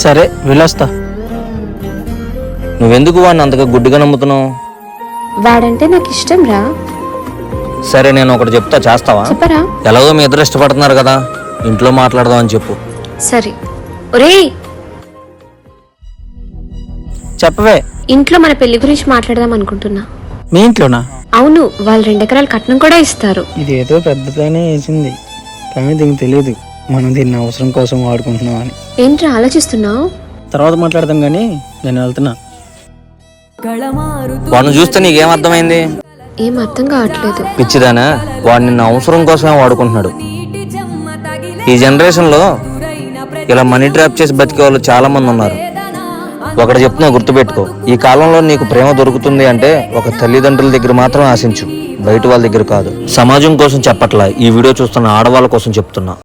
సరే వెళ్ళొస్తా. నువ్వెందుకు వాడిని అంతగా గుడ్డిగా నమ్ముతున్నావు? వాడంటే నాకు ఇష్టం రా. సరే నేను ఒకటి చెప్తా, చేస్తావా? చెప్పరా. ఎలాగో మీ ఇద్దరు ఇష్టపడుతున్నారు కదా, ఇంట్లో మాట్లాడదాం అని చెప్పు. సరే. ఒరేయ్, చెప్పవే. ఇంట్లో మన పెళ్లి గురించి మాట్లాడదాం అనుకుంటున్నా. మీ ఇంట్లోనా? అవును, వాళ్ళు 2 ఎకరాల కట్నం కూడా ఇస్తారు. ఇది ఏదో పెద్ద ప్లానే వేసింది, కానీ దీనికి తెలియదు మనం దీన్ని అవసరం కోసం వాడుకుంటున్నాం అని. ఏంట్రా ఆలోచిస్తున్నావు? తర్వాత మాట్లాడదాం కానీ నేను వెళ్తున్నా. వాడిని చూస్తే నీకేం అర్థమైంది? ఏం అర్థం కావట్లేదు. పిచ్చిదానా, వాడు నిన్ను అవసరం కోసమే వాడుకుంటున్నాడు. ఈ జనరేషన్ లో ఇలా మనీ ట్రాప్ చేసి బతికే వాళ్ళు చాలా మంది ఉన్నారు. ఒకటి చెప్తున్నా, గుర్తుపెట్టుకో, ఈ కాలంలో నీకు ప్రేమ దొరుకుతుంది అంటే ఒక తల్లిదండ్రుల దగ్గర మాత్రం ఆశించు, బయట వాళ్ళ దగ్గర కాదు. సమాజం కోసం చెప్పట్లా, ఈ వీడియో చూస్తున్న ఆడవాళ్ళ కోసం చెప్తున్నా.